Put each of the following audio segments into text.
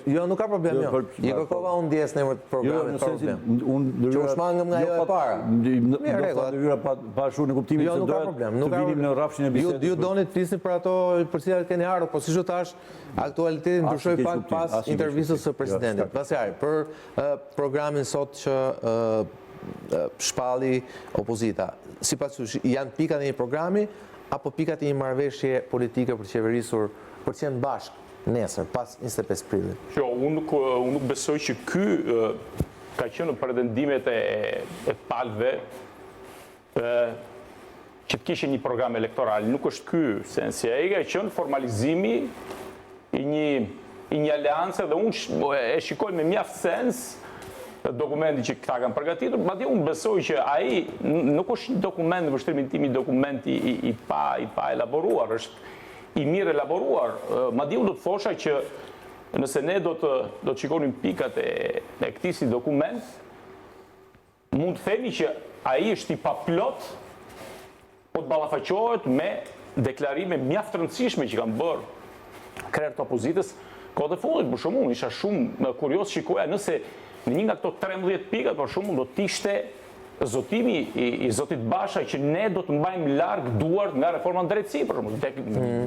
Jo, nuk ka problem, jo. I kërkova unë ndjes në emër të programit, ka problem. Që u shmangëm nga jo e para. Mirë, regullat. Pa shumë në kuptimin se dohet të vinim në rrafshin e bisedës. Ju doni të flisni për ato për cilat keni ardhur, po siç u thash, aktualiteti ndryshoi pak pas intervistës së presidentit. Pastaj, për programin sot që shpalli opozita. Sipas jush, janë pikat e një programi apo pikat e një marrëveshje politike për të qeverisur për të qenë bashkë nesër, pas 25 prillit? Unë nuk besoj që ky ka qenë në pretendimet e palëve që të kishe një program elektoral. Nuk është ky sensi. Ai ka qenë formalizimi i një aleance dhe unë e shikoj me mjaft sens dokumenti që këta kanë përgatitur, madje unë besoj që ai nuk është një dokument, në vështrimin tim, një dokument i pa elaboruar, është i mirë elaboruar. Madje unë do të thosha që nëse ne do të shikonim pikat e këtij si dokument, mund të themi që ai është i paplot, po të ballafaqohet me deklarime mjaft të rëndësishme që kanë bërë krerët të opozitës kohët e fundit. Për shembull, isha shumë kurioz shikoja nëse në një nga këto 13 pikat, për shembull, do të ishte zotimi i zotit Basha që ne do të mbajmë larg duart nga reforma në drejtësi, për shembull,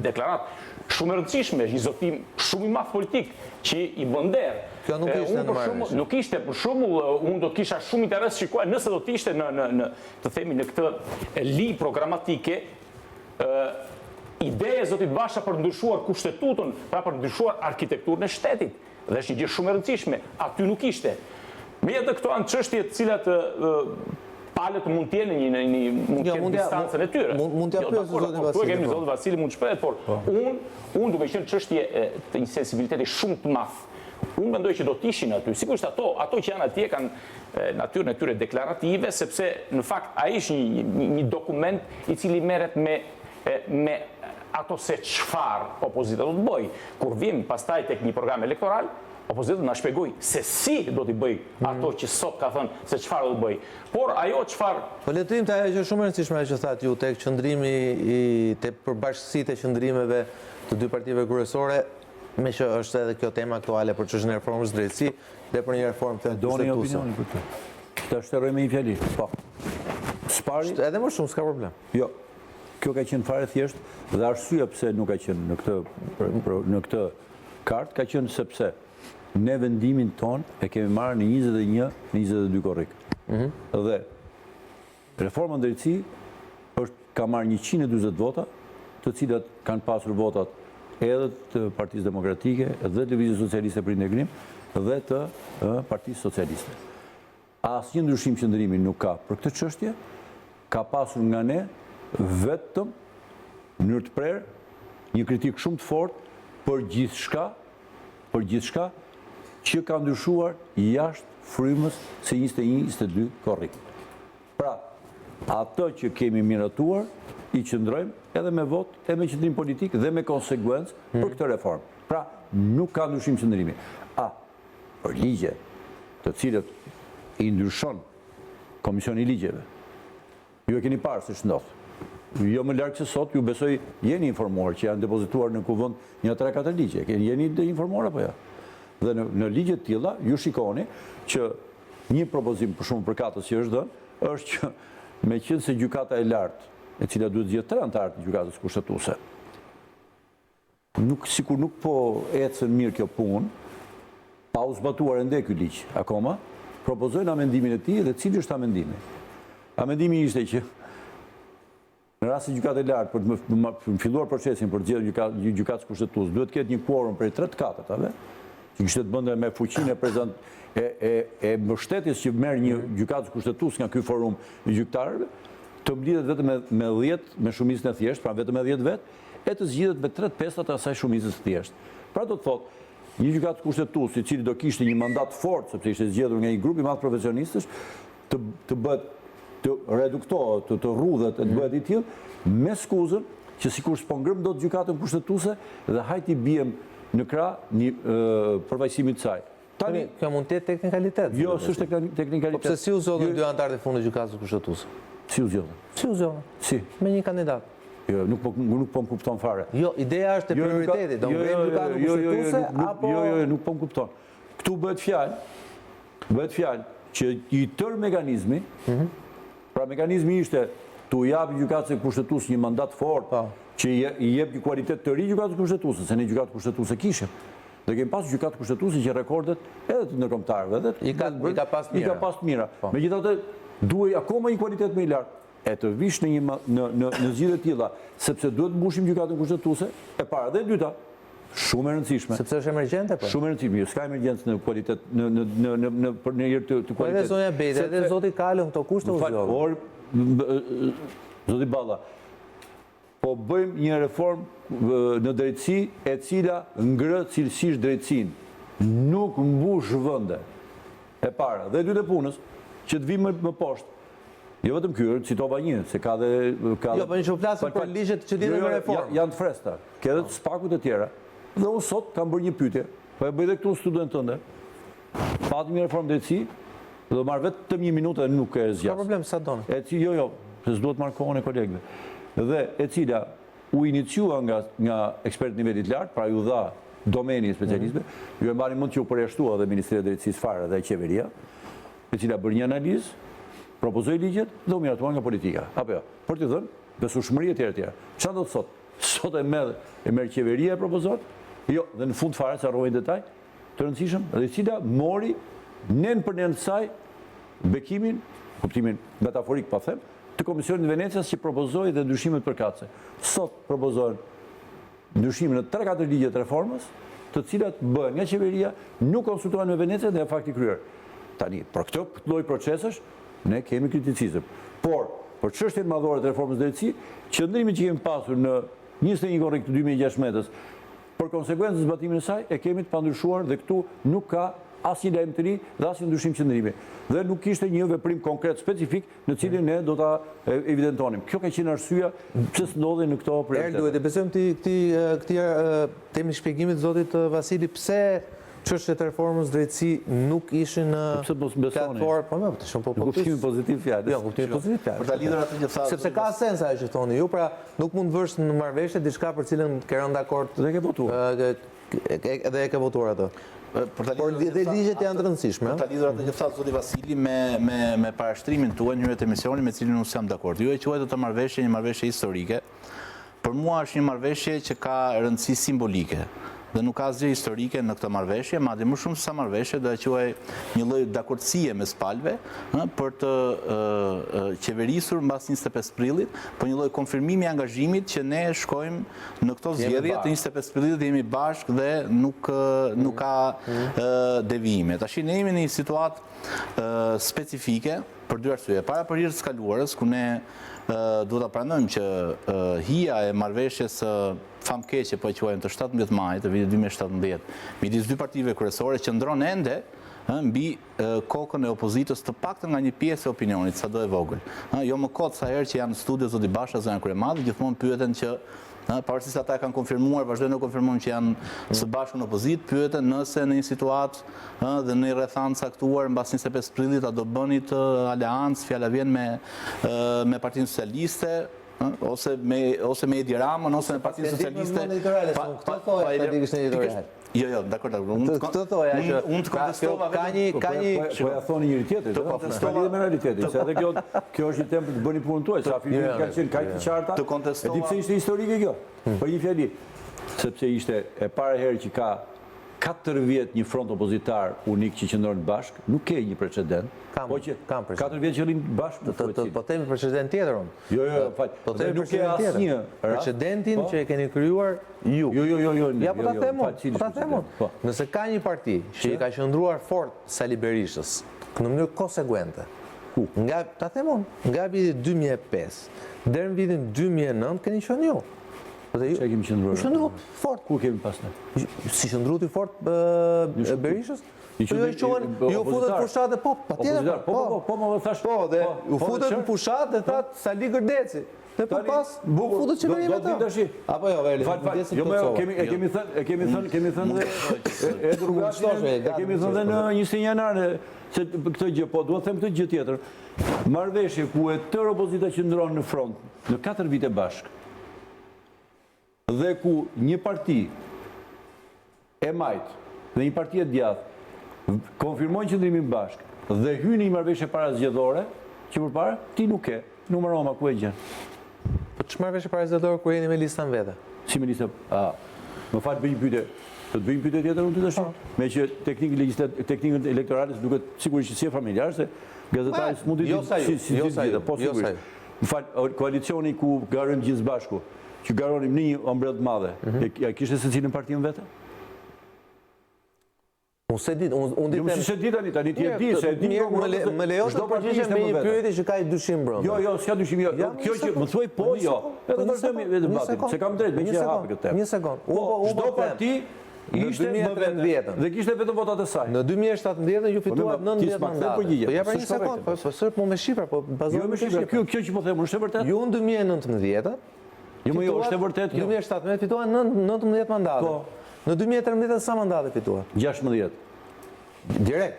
deklarat shumë e rëndësishme, një zotim shumë i madh politik që i bën der. Kjo nuk ishte në marrëveshje. Nuk ishte, për shembull, unë do të kisha shumë interes shikuar nëse do të ishte në të themi në këtë li programatike ide e zotit Basha për ndryshuar kushtetutën, pra për ndryshuar arkitekturën e shtetit. Dhe është një gjë shumë e rëndësishme. Aty nuk ishte. Megjithatë këto janë çështje të cilat palët mund të jenë në një distancën e tyre. Mund t'ja pyes zotin Vasili. Tu e kemi zotin Vasili mund të shprehet, por unë duke qenë çështje të një sensibiliteti shumë të madh. Unë mendoj që do të ishin aty. Sigurisht ato që janë atje kanë natyrën e tyre deklarative, sepse në fakt ai është një dokument i cili merret me ato se çfarë opozita do të bëj. Kur vim pastaj tek një program elektoral, opozita na shpjegoi se si do t'i bëj ato që sot ka thënë se çfarë do të bëj. Por ajo çfarë... Po le të thim të ajo që shumë e rëndësishme që thatë ju tek qëndrimi te përbashkësitë e qëndrimeve të dy partive kryesore, me që është edhe kjo tema aktuale për çështjen e reformës drejtësi dhe për një reformë të kushtetuese. Ta shteroj me një fjali. Po. Spari edhe më shumë s'ka problem. Jo. Kjo ka qenë fare thjesht dhe arsyeja pse nuk ka qenë në këtë kartë ka qenë sepse ne vendimin ton e kemi marrë në 21-22 korrik. Dhe reforma në drejtësi ka marrë 140 vota, të cilat kanë pasur votat edhe të Partisë Demokratike, dhe të Lëvizjes Socialiste për Integrim, dhe të Partisë Socialiste. Asnjë ndryshim qëndrimi nuk ka për këtë çështje, ka pasur nga ne vetëm në mënyrë të prerë një kritik shumë të fortë për gjithçka që ka ndryshuar jashtë frymës së 21-22 korrik. Pra, ato që kemi miratuar i qëndrojmë edhe me votë, edhe me qëndrim politik dhe me konsekuencë për këtë reformë. Pra, nuk ka ndryshim qëndrimi. Për ligje të cilët i ndryshon Komisioni i Ligjeve, ju e keni parë se ç'ndodh. Jo më larg se sot, ju besoj jeni informuar që janë depozituar në kuvend një 3-4 ligje. Jeni informuar apo jo? Dhe në ligje të tilla ju shikoni që një propozim për shumë përkatës që është dhënë, është që meqense se gjykata e lartë, e cila duhet zgjedhë 3 anëtarë të gjykatës kushtetuese, sikur nuk po ecën mirë kjo punë, pa u zbatuar ende ky ligj akoma, propozojnë amendimin e tij dhe cili është amendimi? Amendimi ishte që në rast se gjykata e lartë për të filluar procesin për të zgjedhur gjykatës kushtetuese duhet të ketë një quorum prej 3/4, që kishte të bënte me fuqinë e mbështetjes që merr një gjykatës kushtetuese nga ky forum i gjyktarëve, të mblidhet vetëm me 10 me shumicën e thjeshtë, pra vetëm me 10 vet, e të zgjidhet me 3/5 të asaj shumicës së thjeshtë. Pra do të thotë, një gjykatë kushtetues i cili do kishte një mandat fort, sepse ishte zgjedhur nga një grup i madh profesionistësh, të bëhet të reduktohet, të rrudhet, të bëhet i tillë, me skuzën që sikur s'po ngrëm dot gjykatën kushtetuese dhe hajti biem në krah një përfaqësimit të saj. Tani kjo mund të jetë teknikalitet. Jo, s'është teknikalitet. Po pse si u zgjodhën dy anëtarët e fundit të gjykatës kushtetuese? Si u zgjodhën? Si u zgjodhën? Si? Me një kandidat. Jo, nuk po më kupton fare. Jo, ideja është e prioriteti, do ngremë gjykatën kushtetuese apo Jo, nuk po më kupton. Këtu bëhet fjalë që i tërë mekanizmi, pra mekanizmi ishte tu japë gjykatës kushtetuese një mandat fort, që i jep një kualitet të ri gjykatës kushtetuese, se ne gjykatë kushtetuese kishim. Dhe kemi pas gjykatë kushtetuese që rekordet edhe të ndërkombëtarëve, i ka pas mira. Megjithatë, duhej akoma një kualitet më i lartë. E të vish në zgjidhje të tilla, sepse duhet mbushim gjykatën kushtetuese, e para dhe e dyta, shumë e rëndësishme. Sepse është emergjente, po? Shumë e rëndësishme, s'ka emergjencë në kualitet, në herë të kualitet. Po edhe zonja Bejde, edhe zoti Kalën këto kushte u zgjodhën. Zoti Balla, po bëjmë një reformë në drejtësi e cila ngrë cilësisht drejtësinë. Nuk mbush vende. E para, dhe e dyta punës, që të vimë më poshtë. Jo vetëm ky, citova një, se ka dhe... Jo, për një që flasën për ligjet që lidhen me reformë. Janë të freskëta, ke edhe të spakut e tjera. Dhe unë sot kam bërë një pyetje, po e bëj dhe këtu student tënde. Patim një reformë drejtësi, dhe do marrë vetëm një minutë dhe nuk e zgjas. Ka problem, sa donë. Jo, se s'duhet marrë kohën e kolegëve. Dhe e cila u iniciua nga ekspert nivelit lartë, pra ju dha domeni i specialistëve, ju e mbani mend që u përjashtua dhe Ministria e Drejtësisë fare dhe qeveria, e cila bërë një analizë, propozoi ligjet dhe u miratuan nga politika. Apo jo, për të thënë, besueshmëri e tjera. Çfarë do të thotë? Sot e merr qeveria e propozon? Jo, dhe në fund fare sa rrojë detaj të rëndësishëm, dhe cila mori nën për nën saj bekimin, kuptimin metaforik pa them, të Komisionit Venecias që propozoi dhe ndryshimet përkatëse. Sot propozojnë ndryshime në 3-4 ligje të reformës, të cilat bëhen nga qeveria, nuk konsultohen me Venecia dhe në fakt i kryer. Tani, për këtë lloj procesësh ne kemi kriticizëm. Por, për çështjen madhore të reformës drejtësi, qëndrimin që kemi pasur në 21 korrik të 2016, për konsekuencën e zbatimit të saj, e kemi të pandryshuar dhe këtu nuk ka asnjë lajm të ri dhe asnjë ndryshim qëndrimi. Dhe nuk kishte një veprim konkret specifik në cilin ne do ta evidentonim. Kjo ka qenë arsyeja pse s'ndodhi në këto projekte. Duhet e besojmë këtij temi shpjegimit zotit Vasili, pse çështjet e reformës drejtësi nuk ishin në platformë, po më të shumë po kuptimi pozitiv fjalës. Jo, kuptimi pozitiv fjalës. Për ta lidhur atë që tha. Sepse ka sens ajo që thoni ju, pra nuk mund të vësh në marrëveshje diçka për cilën ke rënë dakord dhe ke votuar. Dhe e ke votuar ato. Por dhe ligjet janë të rëndësishme. Për ta lidhur atë që tha zoti Vasili me parashtrimin tuaj në hyrje të emisionit me cilin unë jam dakord. Ju e quajtë të marrëveshje një marrëveshje historike. Për mua është një marrëveshje që ka rëndësi simbolike. Dhe nuk ka asgjë historike në këtë marrëveshje, madje më shumë se sa marrëveshje, do e quaj një lloj dakordësie mes palëve, për të qeverisur mbas 25 prillit, për një lloj konfirmimi i angazhimit që ne shkojmë në këto zgjedhje të 25 prillit dhe jemi bashkë dhe nuk ka devijime. Tash ne jemi në një situatë specifike për dy arsye. Para për hir të kaluarës, ku ne duhet ta pranojmë që hija e marrëveshjes famkeqe, po e quajmë të 17 majit të vitit 2017, midis dy partive kryesore qëndron ende mbi kokën e opozitës, të paktën nga një pjesë e opinionit, sado e vogël. Jo më kot sa herë që janë në studio zoti Basha, zona Kryemadhe, gjithmonë pyeten që pavarësisht ata e kanë konfirmuar, vazhdojnë të konfirmojnë që janë së bashku në opozitë, pyeten nëse në një situatë dhe në një rrethant caktuar mbas 25 prillit a do bëni të aleancë, fjala vjen me Partinë Socialiste, ose me Edi Ramën, ose me Partinë Socialiste. Këtë thoi e të dikës në editorial. Jo, dakord. Këtë thoi e unë të kontestova vetëm. Po ja thoni njëri tjetrit, të kontestova me realitetin, se edhe kjo është një temë për të bëni punën tuaj, sa filmi ka qenë kaq të qarta. E di pse ishte historike kjo? Për një fjali, sepse ishte e para herë që ka 4 vjet një front opozitar unik që qëndron bashkë, nuk ke një precedent. Po që 4 vjet që rrin bashkë, po themi precedent tjetër unë. Jo, fal. Po themi nuk ke asnjë precedentin që e keni krijuar ju. Jo. Ja, po ta them unë. Nëse ka një parti që i ka qëndruar fort Sali Berishës në mënyrë konsekuente, nga ta them unë, nga viti 2005 deri në vitin 2009 keni qenë ju. Çka kemi qëndruar? Qëndruar fort. Ku kemi pas ne? Si qëndruti fort Berishës? Ju futët fushat dhe po, patjetër. Po, më thash. Po, dhe u futët në fushat dhe thatë Sali Gërdeci. Dhe po pas, u futët qeverim e ta. Apo jo, Veli, e kemi thënë dhe e kemi thënë dhe në 21 janar se këtë gjë, po, duhet them këtë gjë tjetër. Marrëveshje ku e tërë opozita qëndron në front, në 4 vite bashkë, dhe ku një parti e majtë dhe një parti e djathtë konfirmojnë qëndrimin bashkë dhe hynë një marrëveshje parazgjedhore që përpara ti nuk ke numëroma ku e gjen. Po ç'marrë marrëveshje parazgjedhore kur jeni me listën vete? Si me listë, më falë bëj një pyetje. Do të bëj një pyetje tjetër unë ty tash? Me që teknikën elektorale duket sigurisht që si e familjar se gazetari s'mund të di si po sigurisht. Më falë, koalicioni ku garojmë gjithë bashku, që garonim në një ombrellë të madhe, e kishte secilin partinë vete? Unë se dit, unë Jo, si se di tani ti e di se e di. Më lejo të përgjigjem me një pyetje që ka i dyshim brenda. Jo, s'ka dyshim. Kjo që më thuaj po, jo. Edhe vazhdojmë debatin, se kam drejt me që e hapë këtë temë. Një sekond. Çdo parti ishte më vetë dhe kishte vetëm votat e saj. Në 2017 ju fituat 19 mandate. Po ja pra një sekond, po sër po me shifra, po bazohet me shifra. Kjo që po them, është e vërtetë? Ju në 2019 Jo, është e vërtetë kjo. 2017 fituan 19 mandate. Në 2013 sa mandate fituat? 16. Direkt.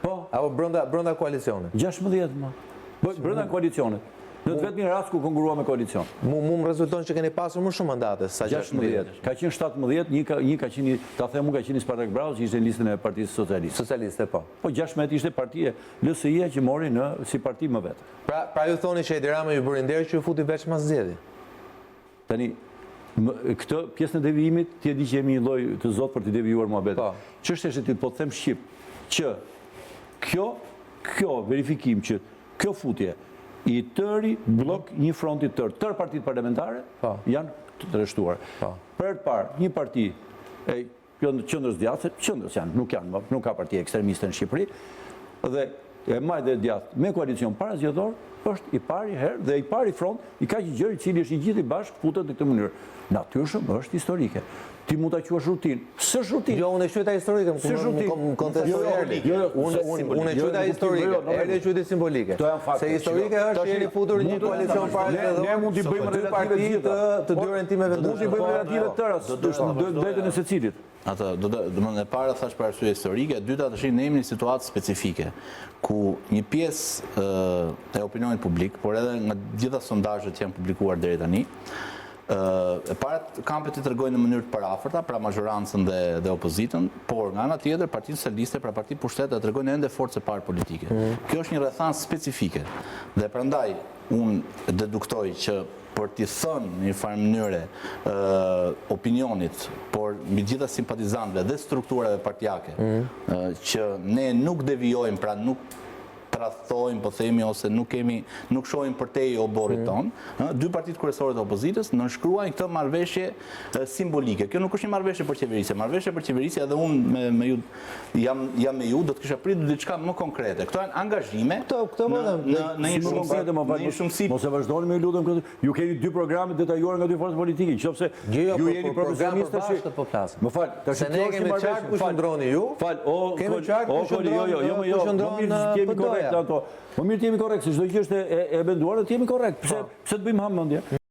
Po. Apo brenda koalicionit? 16 më. Brenda koalicionit. Në të vetmin rast ku konkurrua me koalicion. Mu më rezulton që keni pasur më shumë mandate sa 16. Ka qenë 17, një ka qenë, ta them, ka qenë Spartak Bravo, që ishte në listën e Partisë Socialiste. Socialiste, po. Po 16 ishte partia LSI-ja që mori si parti më vetë. Pra ju thoni që Edi Rama ju bëri nder që ju futi veç mas zgjedhje. Tani, këtë pjesën e devijimit, ti e di që jemi një lloj të zot për të devijuar muhabetin. Po. Ç'është është ti po të them shqip që kjo verifikim që kjo futje i tëri blok një fronti tërë partitë parlamentare janë të rreshtuar. Për të parë, një parti e qendrës djathtë, qendrës janë, nuk ka parti ekstremiste në Shqipëri, dhe e majtë dhe djathtë me koalicion parazgjedhor, është i pari herë dhe i pari front, i ka që gjërë i cili është i gjithë i bashkë futet në këtë mënyrë. Natyrshëm është historike. Ti mund ta quash rutinë. S'është rutinë. Jo, unë e quajta historike, më kontestoj Erli. Unë e quajta historike, Erli e quajta simbolike. Se historike është jeni futur një koalicion parazgjedhor. Ne mund t'i bëjmë relative të dy orientime vendosur. Mund t'i bëjmë relative tëra, drejtën e secilit. Atë, e para thash për arsye historike, e dyta tash ne jemi në një situatë specifike ku një pjesë e opinionit publik, por edhe nga gjitha sondazhet që janë publikuar deri tani, e para kampet i tregojnë në mënyrë të paraafërta, pra mazhorancën dhe opozitën, por nga ana tjetër Partitë Socialiste, pra Parti Pushtet, tregojnë ende forcë parë politike. Kjo është një rrethanë specifike. Dhe prandaj unë deduktoj që për t'i thënë në një farë mënyre opinionit, por mbi gjitha simpatizantëve dhe strukturave partijake, që ne nuk devijojmë, pra nuk tradhtojmë, po themi, ose nuk shohim përtej oborrit ton, dy partitë kryesore të opozitës nënshkruajnë këtë marrëveshje simbolike. Kjo nuk është një marrëveshje për qeverisje. Marrëveshje për qeverisje, edhe unë me ju jam me ju, do të kisha pritur diçka më konkrete. Këto janë angazhime në një shumësi. Mos e vazhdoni me lutem këtë. Ju keni dy programe detajuar nga dy forcat politike. Nëse ju jeni profesionistë Më fal, tash ne kemi qartë ku qëndroni ju. Fal, kemi qartë ku qëndroni Më mirë të jemi korrekt, se çdo gjë është e menduar dhe të jemi korrekt. Pse të bëjmë hamendje?